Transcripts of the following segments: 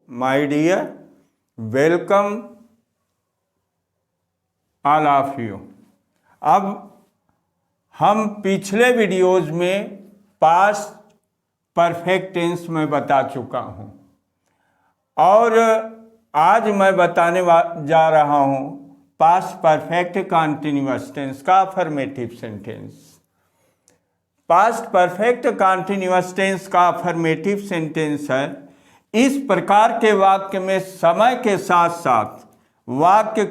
My dear, welcome all of you. अब हम पिछले वीडियोज़ में पास्ट परफेक्ट टेंस में बता चुका हूँ और आज मैं बताने जा रहा हूँ पास्ट परफेक्ट कॉन्टिन्यूअस टेंस का affirmative sentence. Past perfect continuous tense का अफर्मेटिव सेंटेंस है इस प्रकार के वाक्य में समय के साथ साथ वाक्य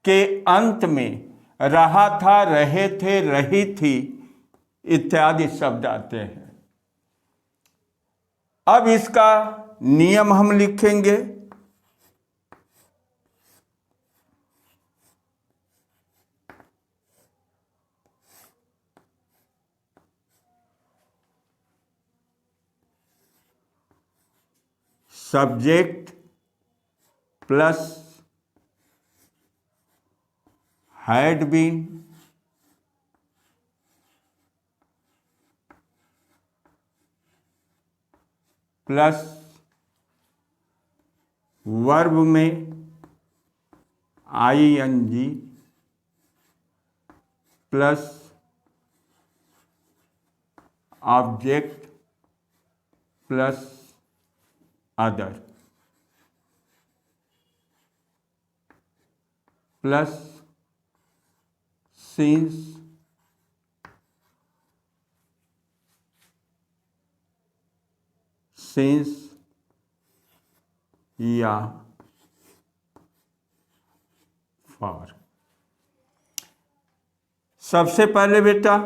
के अंत में रहा था, रहे थे, रही थी इत्यादि शब्द आते हैं। अब इसका नियम हम लिखेंगे। Subject plus had been plus verb में ING plus object plus other plus since या फॉर। सबसे पहले बेटा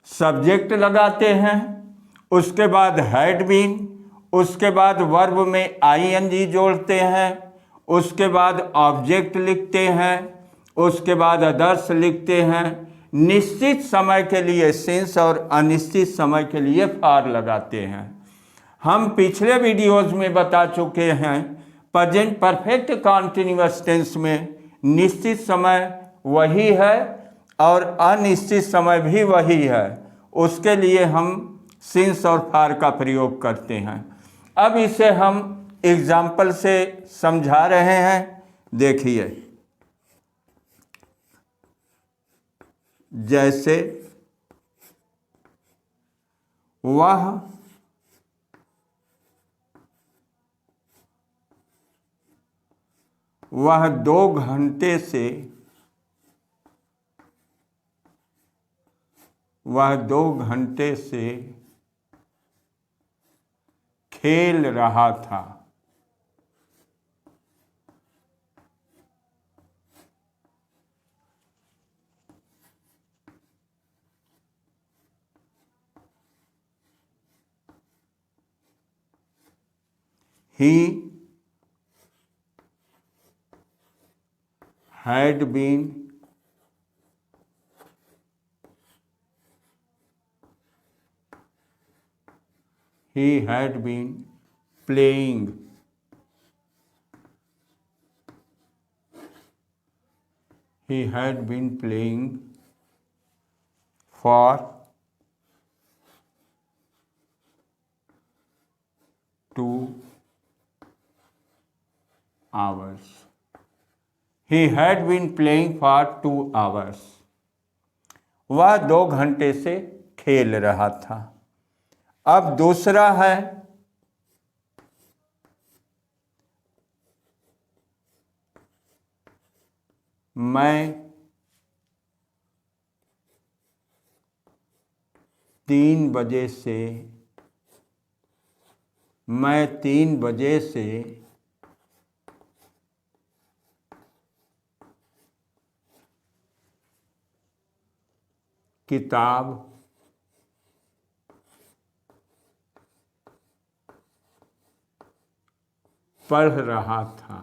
सब्जेक्ट लगाते हैं, उसके बाद हैड बीन, उसके बाद वर्ब में आईएनजी जोड़ते हैं, उसके बाद ऑब्जेक्ट लिखते हैं, उसके बाद अदर्स लिखते हैं। निश्चित समय के लिए सिंस और अनिश्चित समय के लिए फॉर लगाते हैं। हम पिछले वीडियोज़ में बता चुके हैं प्रेजेंट परफेक्ट कॉन्टिन्यूअस टेंस में निश्चित समय वही है और अनिश्चित समय भी वही है, उसके लिए हम सिंस और फॉर का प्रयोग करते हैं। अब इसे हम एग्जाम्पल से समझा रहे हैं, देखिए। जैसे वह 2 घंटे से खेल रहा था। He had been playing for 2 hours. He had been playing for 2 hours. वह 2 घंटे से खेल रहा था। अब दूसरा है मैं 3 बजे से किताब पढ़ रहा था।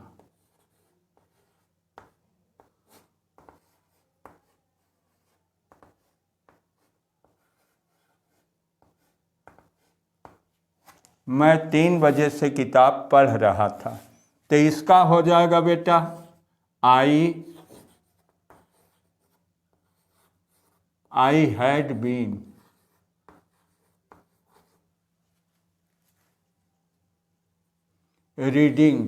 मैं 3 बजे से किताब पढ़ रहा था, तो इसका हो जाएगा बेटा I had been reading,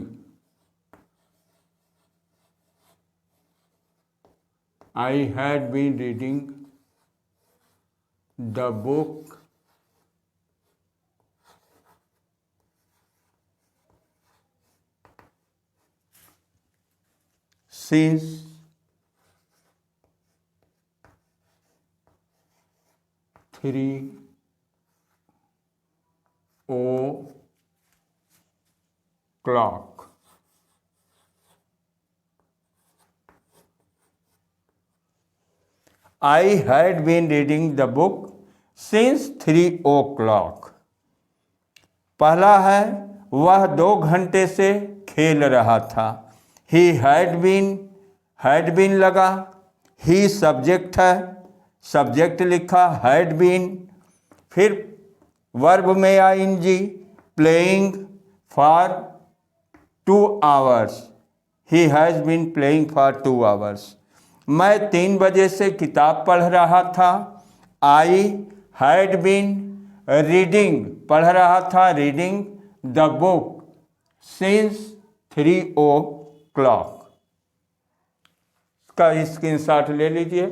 I had been reading the book since 3 o'clock. I had been reading the book since 3 o'clock. पहला है वह 2 घंटे से खेल रहा था। He had been लगा, he सब्जेक्ट है, सब्जेक्ट लिखा had been, फिर वर्ब में ing, playing for 2 hours. He has been playing for 2 hours. मैं 3 बजे से किताब पढ़ रहा था। I had been reading, पढ़ रहा था, reading the book since 3 o'clock. का स्क्रीनशॉट ले लीजिए।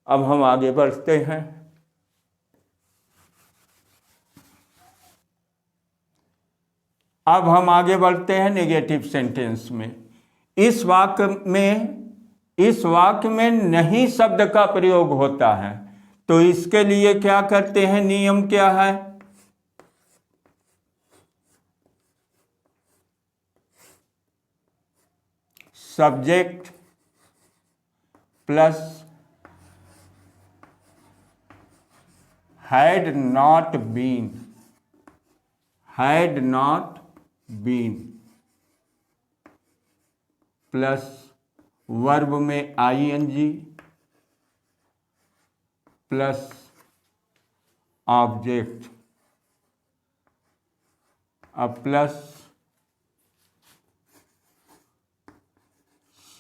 अब हम आगे बढ़ते हैं। अब हम आगे बढ़ते हैं नेगेटिव सेंटेंस में। इस वाक्य में नहीं शब्द का प्रयोग होता है, तो इसके लिए क्या करते हैं, नियम क्या है? Subject plus had not been plus verb में ing प्लस ऑब्जेक्ट, अब प्लस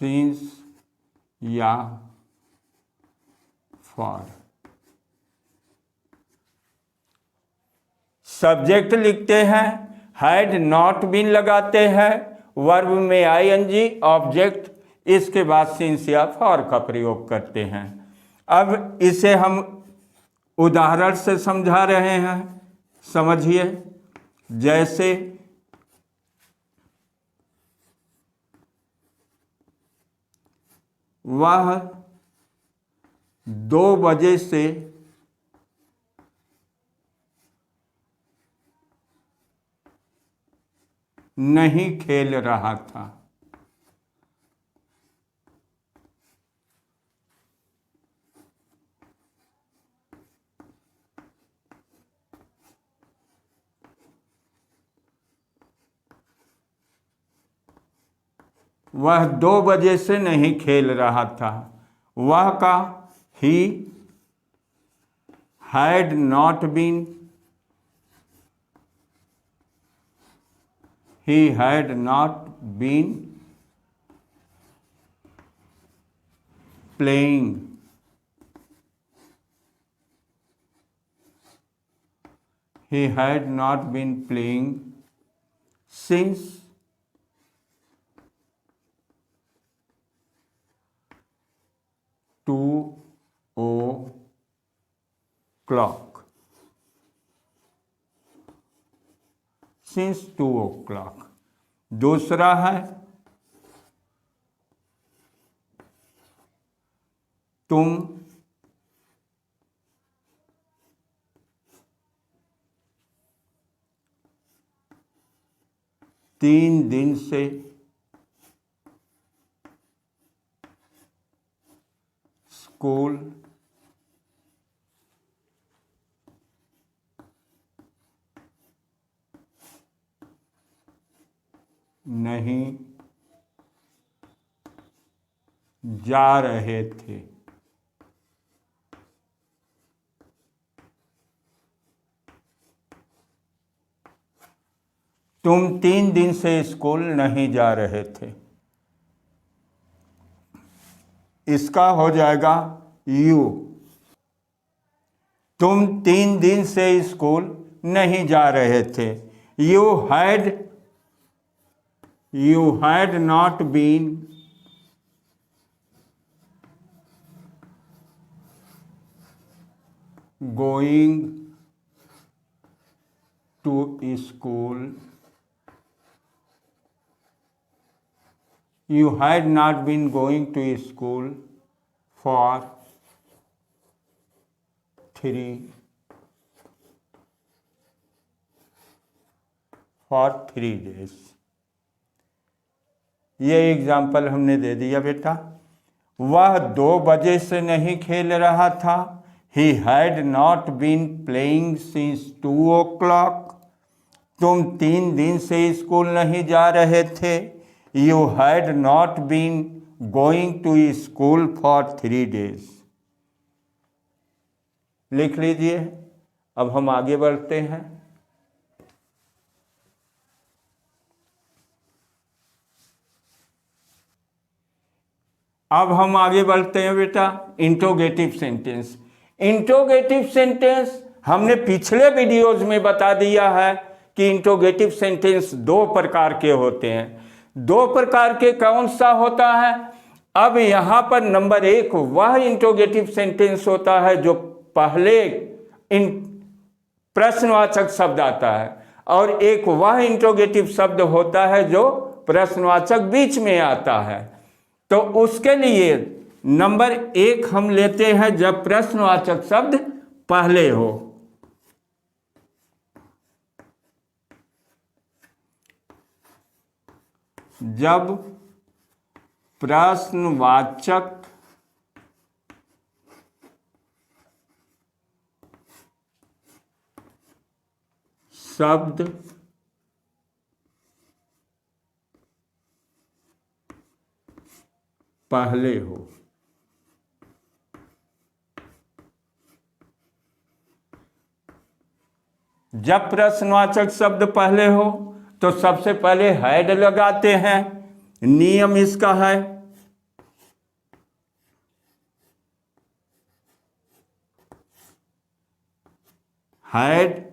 सिंस या फॉर। सब्जेक्ट लिखते हैं, हैड नॉट बीन लगाते हैं, वर्ब में ing, ऑब्जेक्ट, इसके बाद सिंस या फॉर का प्रयोग करते हैं। अब इसे हम उदाहरण से समझा रहे हैं, समझिए। जैसे वह 2 बजे से नहीं खेल रहा था। वह 2 बजे से नहीं खेल रहा था। वह का he had not been, he had not been playing, he had not been playing since 2 o'clock. Since 2 o'clock. दूसरा है तुम 3 दिन से स्कूल नहीं जा रहे थे। तुम 3 दिन से स्कूल नहीं जा रहे थे। इसका हो जाएगा यू। तुम 3 दिन से स्कूल नहीं जा रहे थे। You had you had not been going to school, you had not been going to school for 3 days। ये एग्जाम्पल हमने दे दिया बेटा। वह 2 बजे से नहीं खेल रहा था। He had not been playing since 2 o'clock। तुम 3 दिन से स्कूल नहीं जा रहे थे। You had not been going to school for 3 days। लिख लीजिए। अब हम आगे बढ़ते हैं। अब हम आगे बढ़ते हैं बेटा इंट्रोगेटिव सेंटेंस। इंट्रोगेटिव सेंटेंस हमने पिछले वीडियोज में बता दिया है कि इंट्रोगेटिव सेंटेंस 2 प्रकार के होते हैं। 2 प्रकार के कौन सा होता है? अब यहाँ पर नंबर 1 वह इंट्रोगेटिव सेंटेंस होता है जो पहले प्रश्नवाचक शब्द आता है, और एक वह इंट्रोगेटिव शब्द होता है जो प्रश्नवाचक बीच में आता है। तो उसके लिए नंबर 1 हम लेते हैं जब प्रश्नवाचक शब्द पहले हो। जब प्रश्नवाचक शब्द पहले हो। जब प्रश्नवाचक शब्द पहले हो तो सबसे पहले हैड लगाते हैं। नियम इसका है had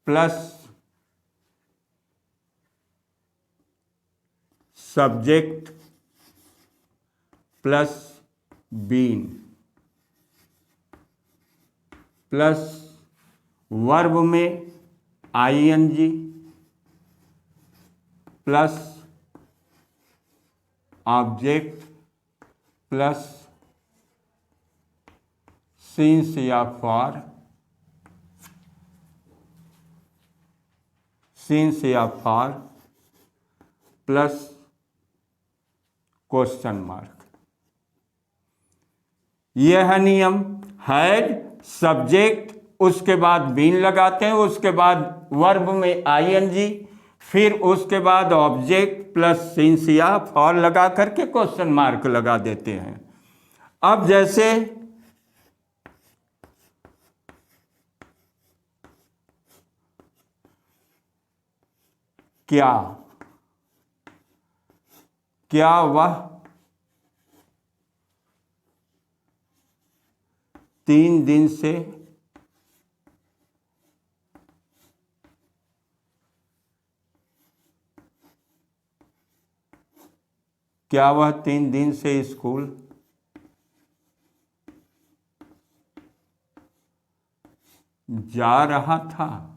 plus subject plus been plus verb में ING plus object plus since या फॉर, सिंस या फॉर प्लस क्वेश्चन मार्क। यह है नियम। हैड सब्जेक्ट, उसके बाद बीन लगाते हैं, उसके बाद वर्ब में आईएनजी, फिर उसके बाद ऑब्जेक्ट प्लस सिंस या फॉर लगा करके क्वेश्चन मार्क लगा देते हैं। अब जैसे क्या, क्या वह 3 दिन से क्या वह 3 दिन से स्कूल जा रहा था?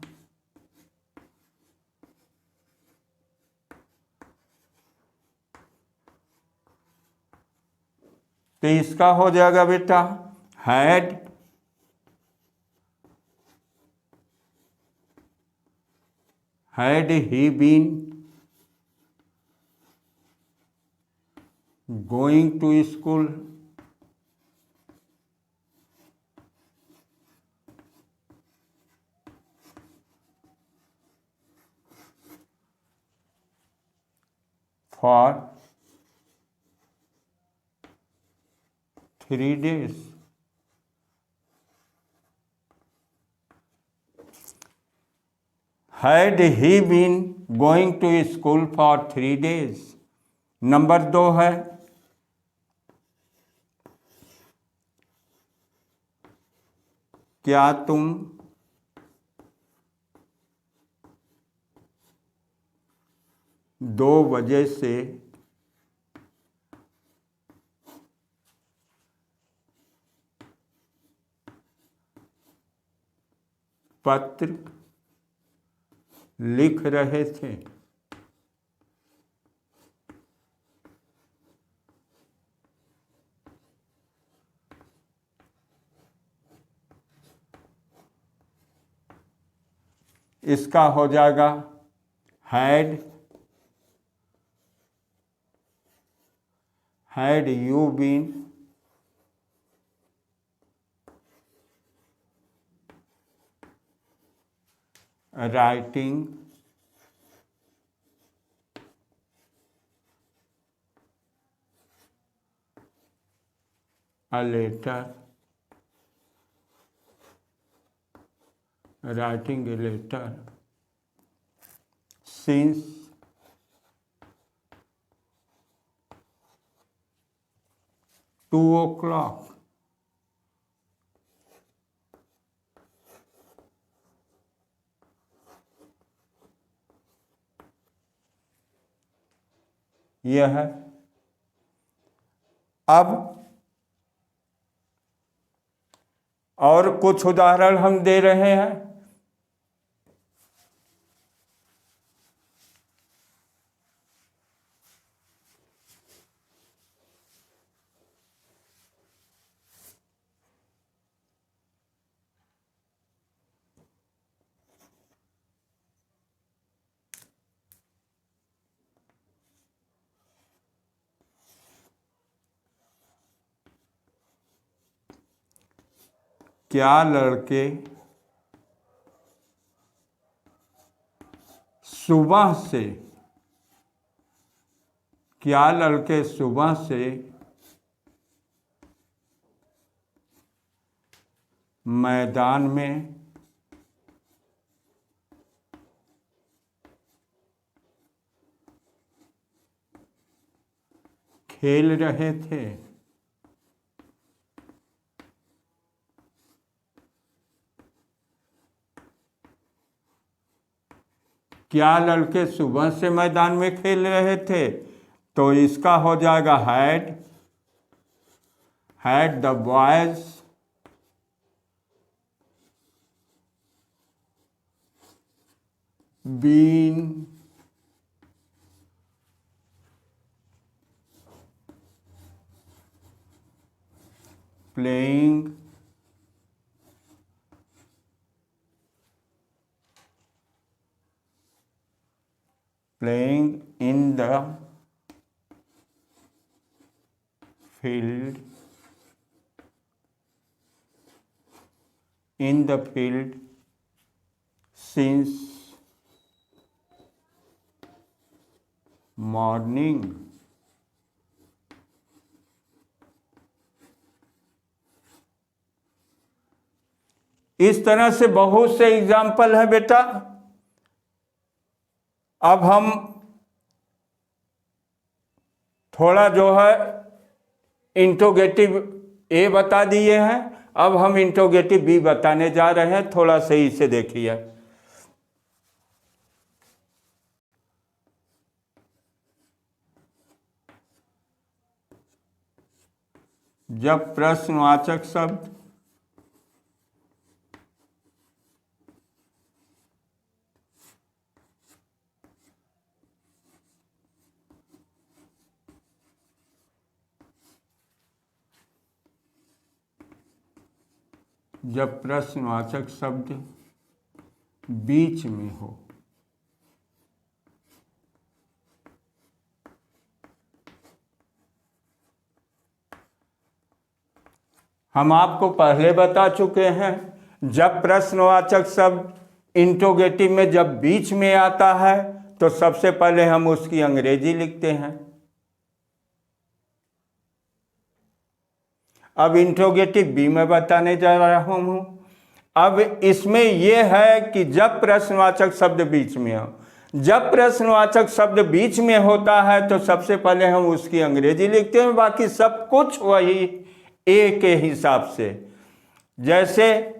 तो इसका हो जाएगा बेटा had he been going to school for 3 days। Had he been going to school for 3 days? Number 2 है क्या तुम 2 बजे से पत्र लिख रहे थे। इसका हो जाएगा had you been writing a letter since 2 o'clock, यह है। अब और कुछ उदाहरण हम दे रहे हैं। क्या लड़के सुबह से मैदान में खेल रहे थे? क्या लड़के सुबह से मैदान में खेल रहे थे? तो इसका हो जाएगा had the boys been playing in the field since morning. इस तरह से बहुत से एग्जाम्पल है बेटा। अब हम थोड़ा जो है इंट्रोगेटिव ए बता दिए हैं, अब हम इंट्रोगेटिव बी बताने जा रहे हैं। थोड़ा सही से देखिए। जब प्रश्नवाचक शब्द बीच में हो, हम आपको पहले बता चुके हैं, जब प्रश्नवाचक शब्द इंट्रोगेटिव में जब बीच में आता है तो सबसे पहले हम उसकी अंग्रेजी लिखते हैं। अब इंट्रोगेटिव बी में बताने जा रहा हूं। अब इसमें यह है कि जब प्रश्नवाचक शब्द बीच में हो, जब प्रश्नवाचक शब्द बीच में होता है तो सबसे पहले हम उसकी अंग्रेजी लिखते हैं, बाकी सब कुछ वही ए के हिसाब से। जैसे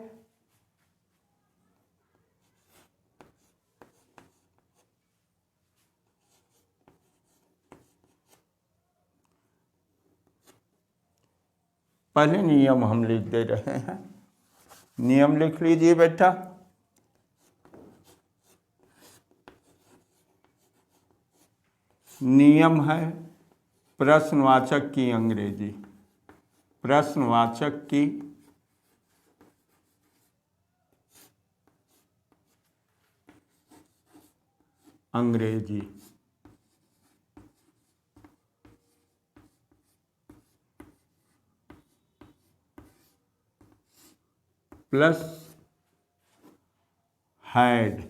पहले नियम हम लिख दे रहे हैं। नियम लिख लीजिए बेटा। नियम है प्रश्नवाचक की अंग्रेजी। प्रश्नवाचक की अंग्रेजी। Plus had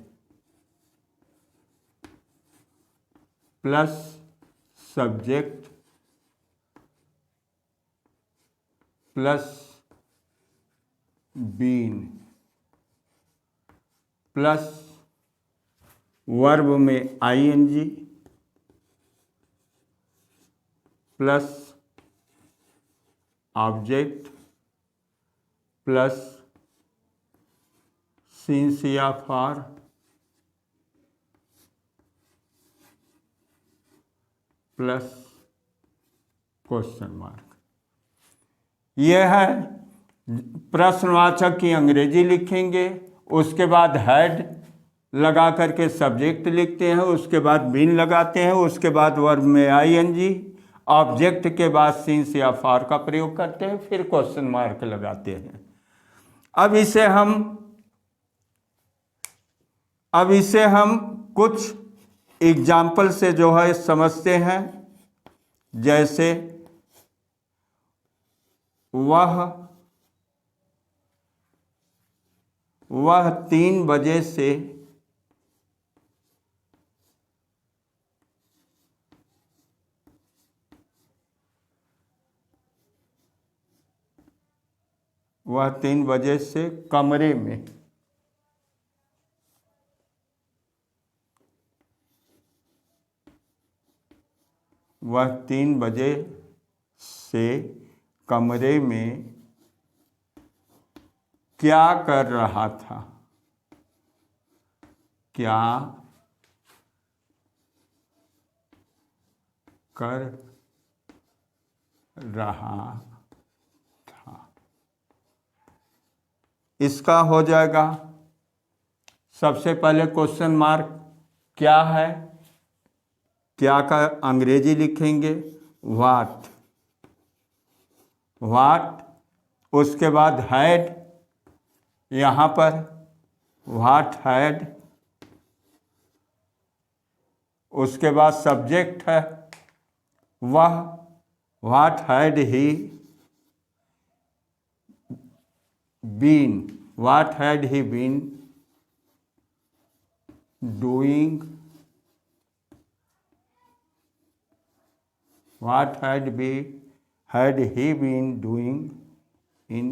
plus subject plus been plus verb में ING plus object plus since या फॉर प्लस क्वेश्चन मार्क। यह है प्रश्नवाचक की अंग्रेजी लिखेंगे, उसके बाद हैड लगा करके सब्जेक्ट लिखते हैं, उसके बाद बीन लगाते हैं, उसके बाद वर्ब में आईएनजी, ऑब्जेक्ट के बाद सिंस या फॉर का प्रयोग करते हैं, फिर क्वेश्चन मार्क लगाते हैं। अब इसे हम कुछ एग्जाम्पल से जो है समझते हैं। जैसे वह 3 बजे से 3 बजे से कमरे में वह 3 बजे से कमरे में क्या कर रहा था? क्या कर रहा था? इसका हो जाएगा सबसे पहले क्वेश्चन मार्क क्या है, क्या का अंग्रेजी लिखेंगे व्हाट, उसके बाद हैड, यहाँ पर व्हाट हैड, उसके बाद सब्जेक्ट है वह, what had he been, what had he been doing, what had he been doing in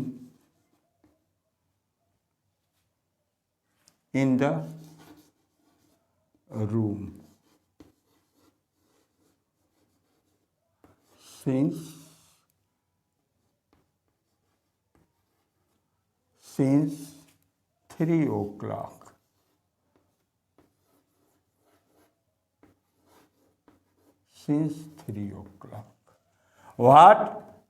the room since 3 o'clock. Since 3 o'clock. What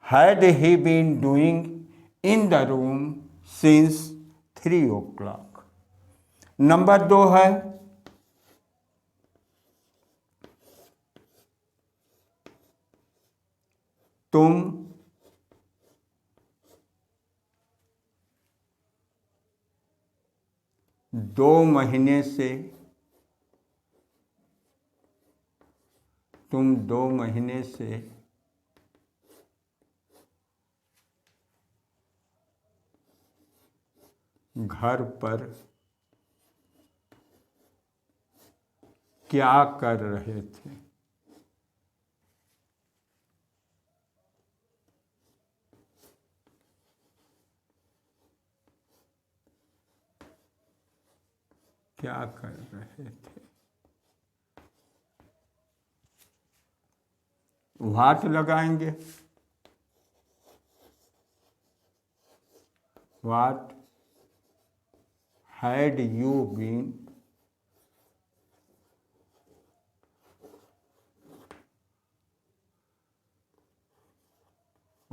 had he been doing in the room since 3 o'clock? Number 2 है तुम 2 महीने से घर पर क्या कर रहे थे? क्या कर रहे थे? व्हाट लगाएंगे, what had you been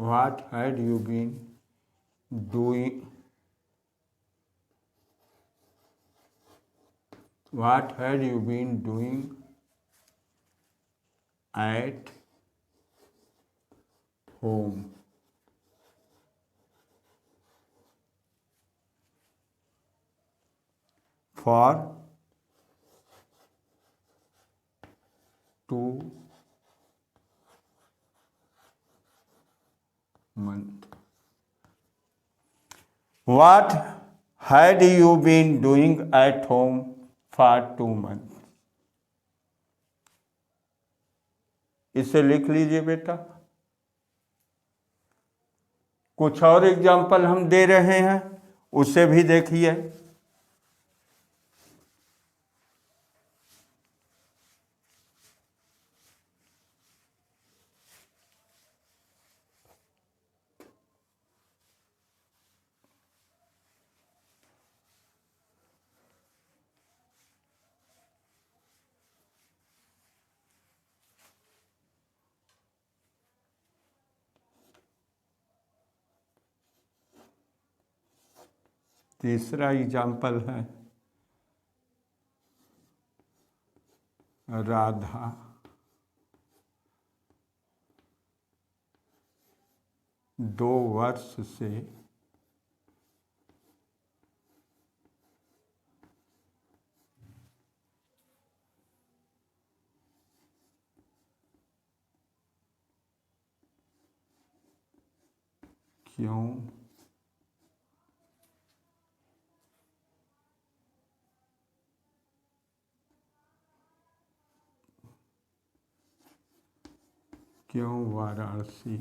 What had you been doing? What had you been doing at home? For 2 months. What had you been doing at home for 2 months? इसे लिख लीजिए बेटा। कुछ और एग्जाम्पल हम दे रहे हैं, उसे भी देखिए। तीसरा एग्जाम्पल है राधा दो वर्ष से क्यों वाराणसी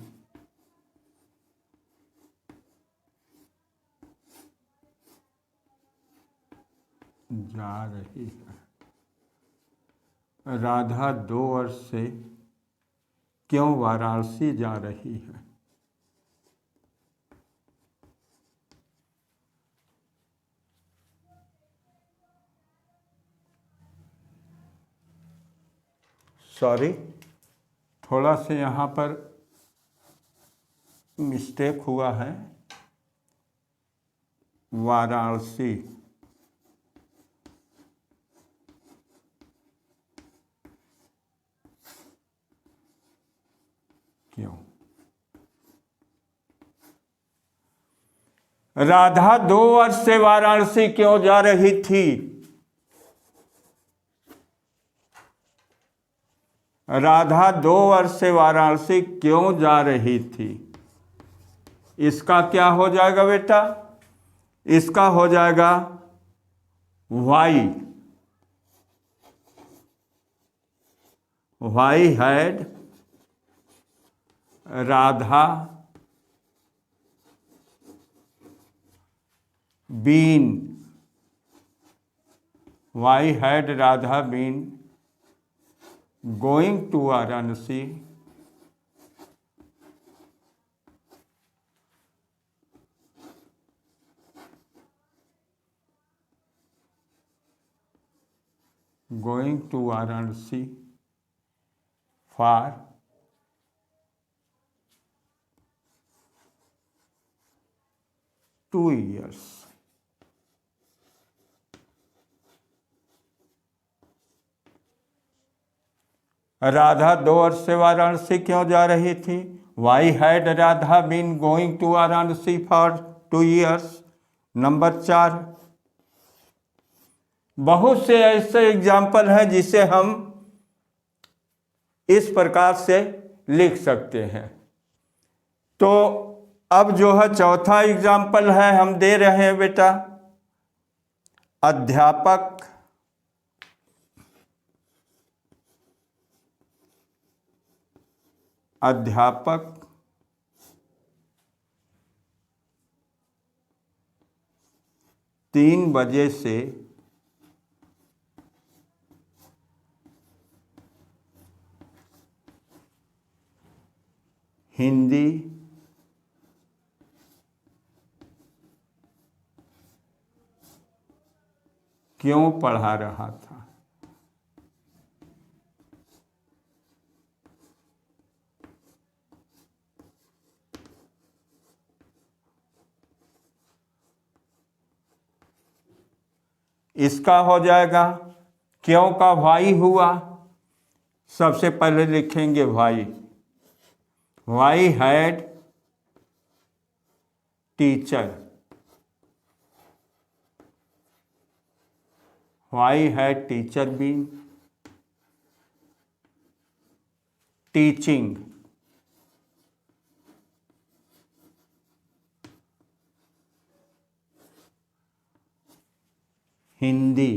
जा रही है? राधा 2 वर्ष से क्यों वाराणसी जा रही है? सॉरी, थोड़ा से यहाँ पर मिस्टेक हुआ है। वाराणसी क्यों? राधा 2 वर्ष से वाराणसी क्यों जा रही थी? राधा 2 वर्ष से वाराणसी क्यों जा रही थी? इसका क्या हो जाएगा बेटा? इसका हो जाएगा why had Radha been going to Varanasi for 2 years. Radha 2 वर्ष से वाराणसी क्यों जा रही थी? Why had Radha been going to Varanasi for 2 years. Number 4, बहुत से ऐसे एग्जाम्पल हैं जिसे हम इस प्रकार से लिख सकते हैं। तो अब जो है चौथा एग्जाम्पल है हम दे रहे हैं बेटा, अध्यापक 3 बजे से हिंदी क्यों पढ़ा रहा था? इसका हो जाएगा, क्यों का वाई हुआ। सबसे पहले लिखेंगे why, why had teacher, why had teacher been teaching, Hindi,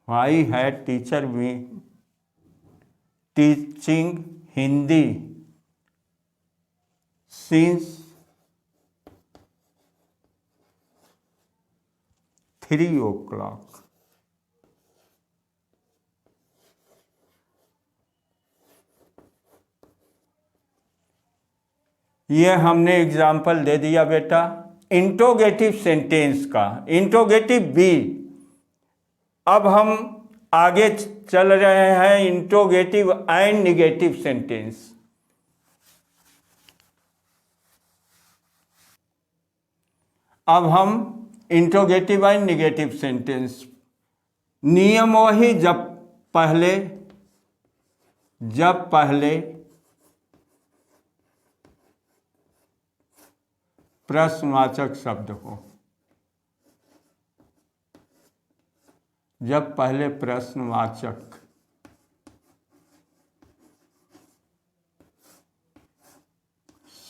why had teacher been teaching Hindi since 3 o'clock। ये हमने एग्जाम्पल दे दिया बेटा इंट्रोगेटिव सेंटेंस का, इंट्रोगेटिव बी। अब हम आगे चल रहे हैं इंट्रोगेटिव एंड निगेटिव सेंटेंस। अब हम इंट्रोगेटिव एंड निगेटिव सेंटेंस, नियम वही, जब पहले प्रश्नवाचक शब्द हो, जब पहले प्रश्नवाचक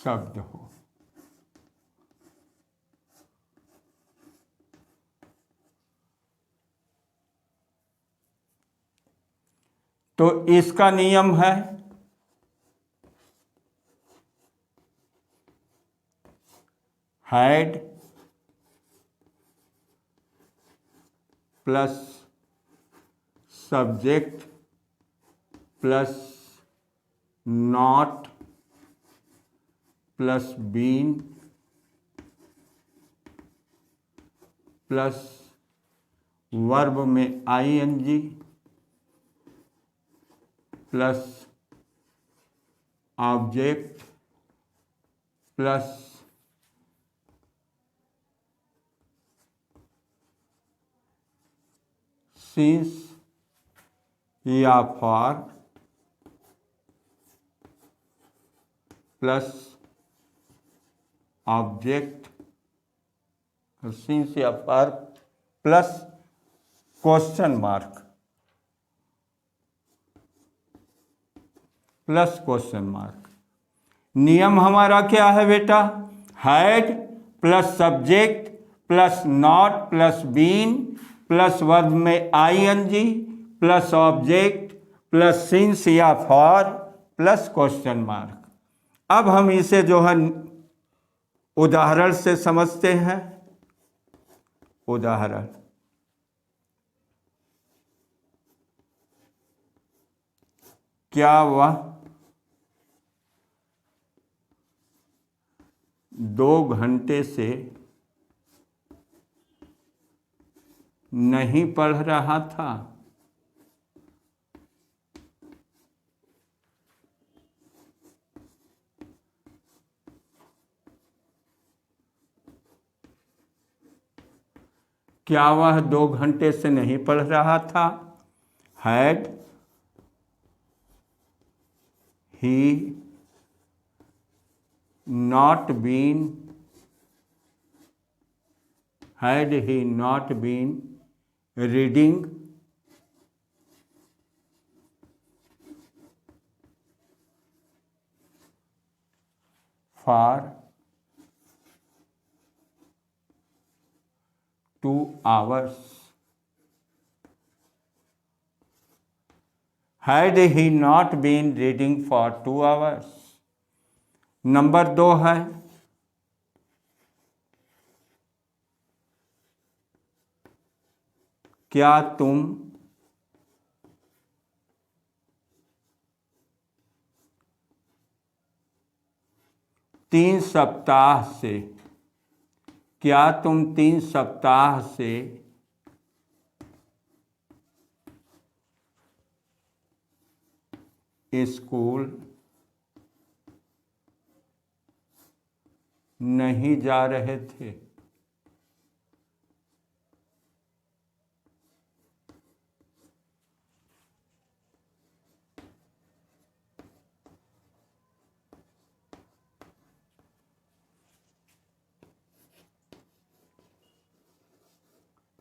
शब्द हो। तो इसका नियम है had plus subject plus not plus been plus verb में ING plus object plus since या फॉर प्लस ऑब्जेक्ट, सिंस या for plus question mark, plus question mark. नियम हमारा क्या है बेटा, had plus subject plus not plus been plus verb में ING plus object plus since या फॉर प्लस क्वेश्चन मार्क। अब हम इसे जो है उदाहरण से समझते हैं। उदाहरण, क्या वह 2 घंटे से नहीं पढ़ रहा था? क्या वह 2 घंटे से नहीं पढ़ रहा था? Had he not been reading for 2 hours? Had he not been reading for 2 hours? Number 2 है, क्या तुम 3 सप्ताह से, क्या तुम 3 सप्ताह से स्कूल नहीं जा रहे थे।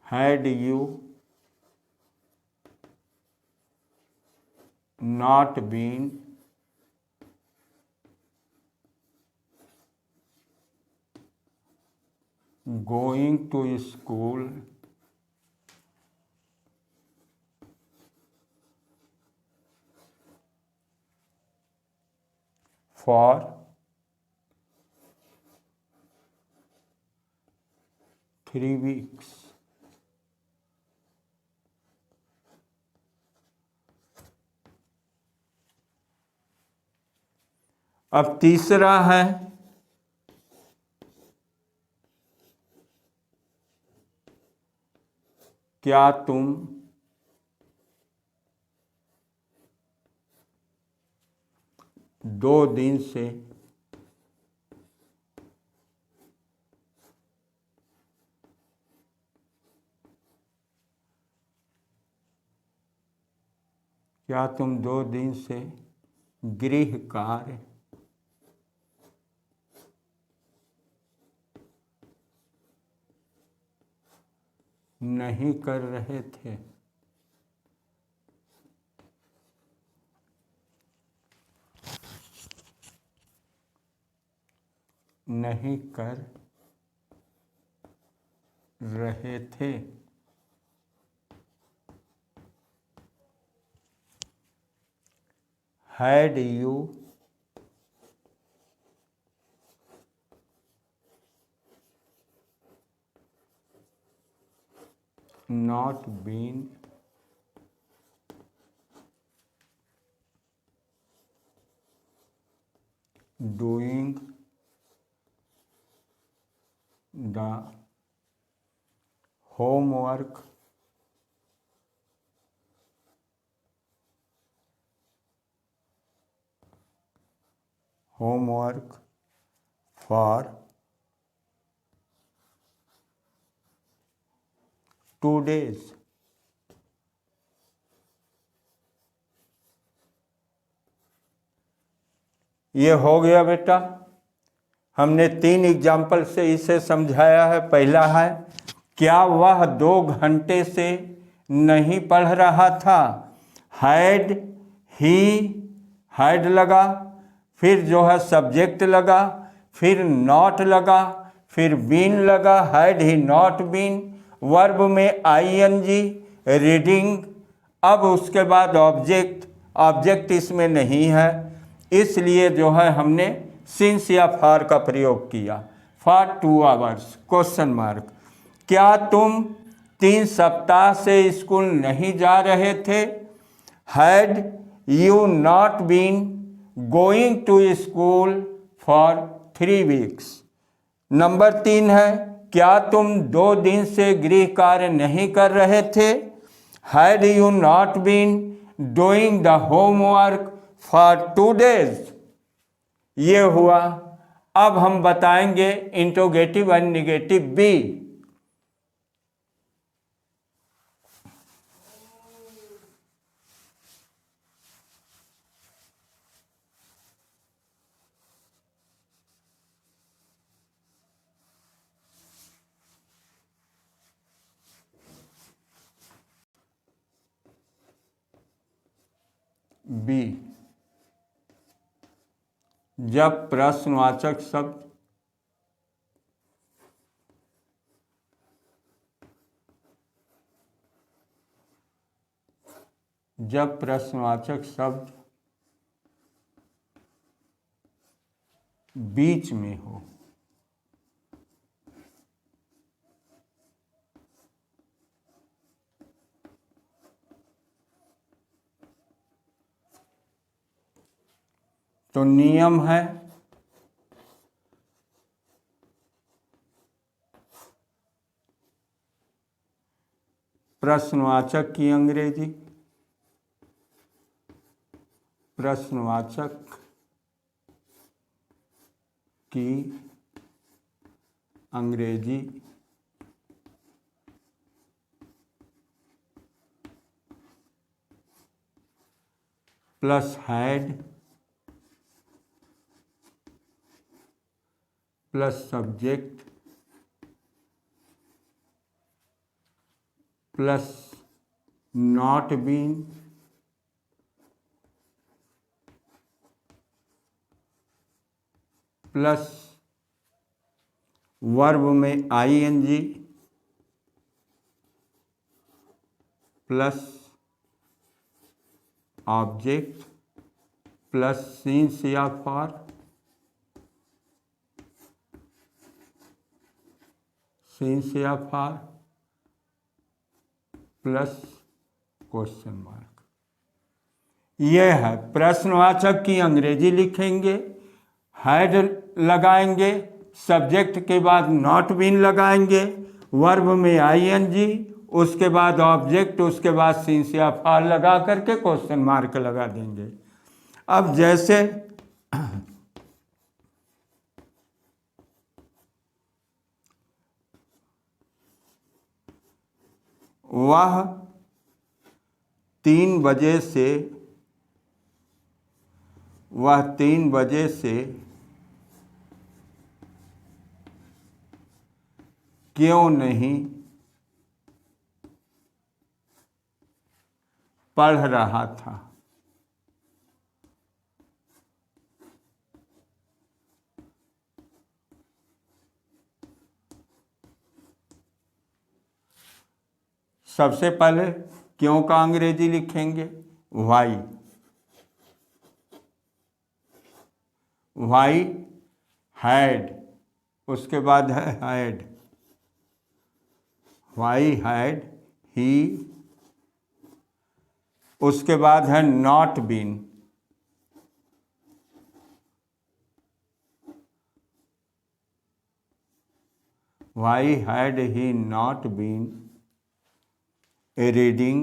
Had you not been going to school for 3 weeks, अब तीसरा है क्या तुम 2 दिन से गृह कार्य नहीं कर रहे थे। नहीं कर रहे थे। Had you not been doing the homework for 2 days, ये हो गया बेटा। हमने 3 एग्जाम्पल से इसे समझाया है। पहला है क्या वह 2 घंटे से नहीं पढ़ रहा था। हैड ही, हैड लगा, फिर जो है सब्जेक्ट लगा, फिर नॉट लगा, फिर बीन लगा, had he not been, verb में आईएनजी, रीडिंग, अब उसके बाद ऑब्जेक्ट, ऑब्जेक्ट इसमें नहीं है, इसलिए जो है हमने सिंस या फॉर का प्रयोग किया। For 2 hours question mark. क्या तुम 3 सप्ताह से स्कूल नहीं जा रहे थे। Had you not been going to school for 3 weeks. Number 3 है क्या तुम 2 दिन से गृह कार्य नहीं कर रहे थे। Had you not been doing the homework for 2 days. ये हुआ। अब हम बताएंगे interrogative and negative B. B, जब प्रश्नवाचक शब्द बीच में हो। तो नियम है प्रश्नवाचक की अंग्रेजी, प्रश्नवाचक की अंग्रेजी plus had plus subject plus not been plus verb में ING plus object plus since या फॉर प्लस क्वेश्चन मार्क। यह है प्रश्नवाचक की अंग्रेजी लिखेंगे, हैड लगाएंगे, सब्जेक्ट के बाद नॉट बीन लगाएंगे, वर्ब में आईएनजी, उसके बाद ऑब्जेक्ट, उसके बाद सिंस या फॉर लगा करके क्वेश्चन मार्क लगा देंगे। अब जैसे वह 3 बजे से क्यों नहीं पढ़ रहा था। सबसे पहले क्यों का अंग्रेजी लिखेंगे वाई, वाई हैड, उसके बाद है हैड, वाई हैड ही, उसके बाद है not been, why had he not been reading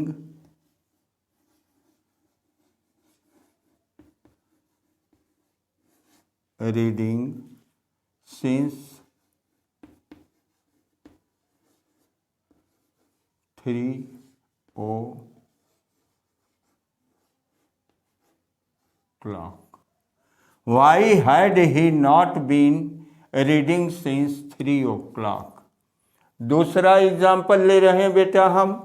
since 3 o'clock। Why had he not been reading since 3 o'clock? दूसरा एग्जाम्पल ले रहे हैं बेटा हम।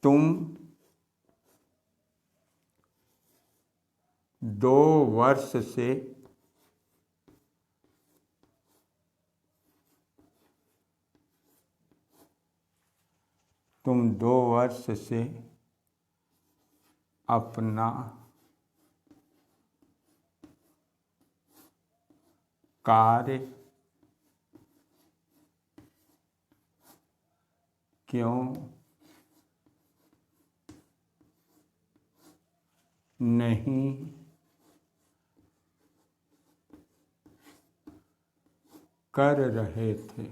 तुम 2 वर्ष से अपना कार्य क्यों नहीं कर रहे थे।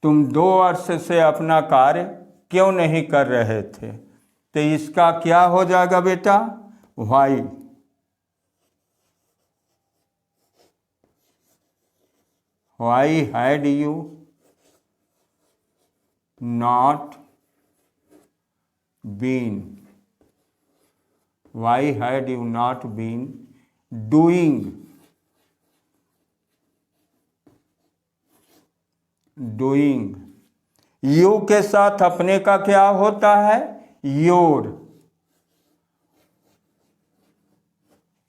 तुम 2 वर्ष से अपना कार्य क्यों नहीं कर रहे थे, तो इसका क्या हो जाएगा बेटा why. Why had you not been, why had you not been doing you के साथ अपने का क्या होता है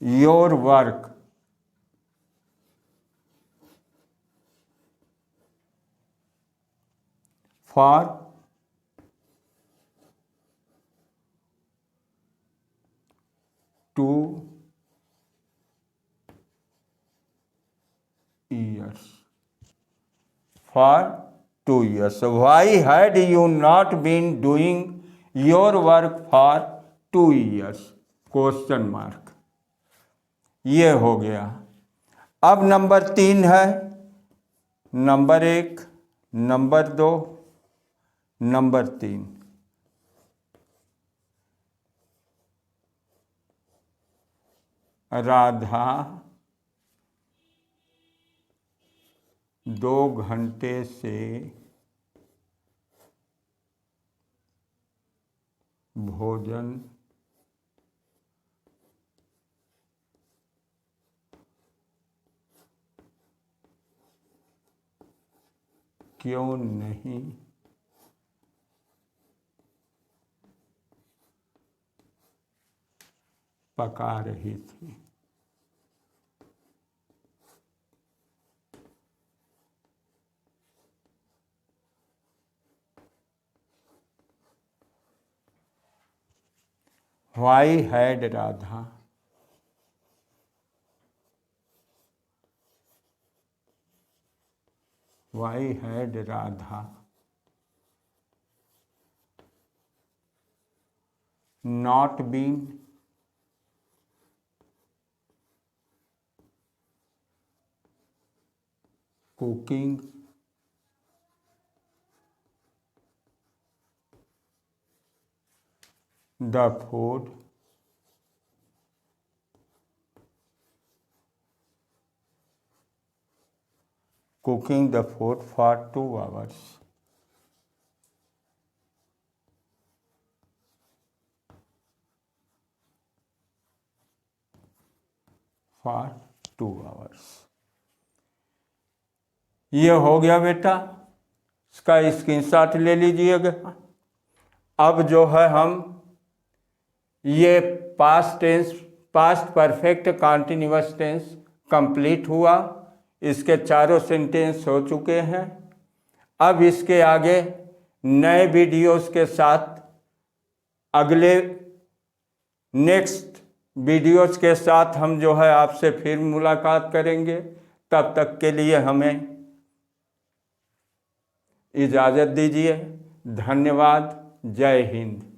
your work. For 2 years। For 2 years। Why had you not been doing your work for 2 years? Question mark. ये हो गया। अब नंबर 3 है, नंबर 1, नंबर 2, नंबर 3, राधा 2 घंटे से भोजन क्यों नहीं पका रही थी? Why had Radha not been cooking the food for 2 hours? For 2 hours। ये हो गया बेटा, इसका स्क्रीनशॉट ले लीजिएगा। अब जो है हम ये past tense, past perfect continuous tense complete हुआ, इसके चारों सेंटेंस हो चुके हैं। अब इसके आगे नए वीडियोस के साथ अगले नेक्स्ट वीडियोस के साथ हम जो है आपसे फिर मुलाकात करेंगे। तब तक के लिए हमें इजाज़त दीजिए। धन्यवाद। जय हिंद।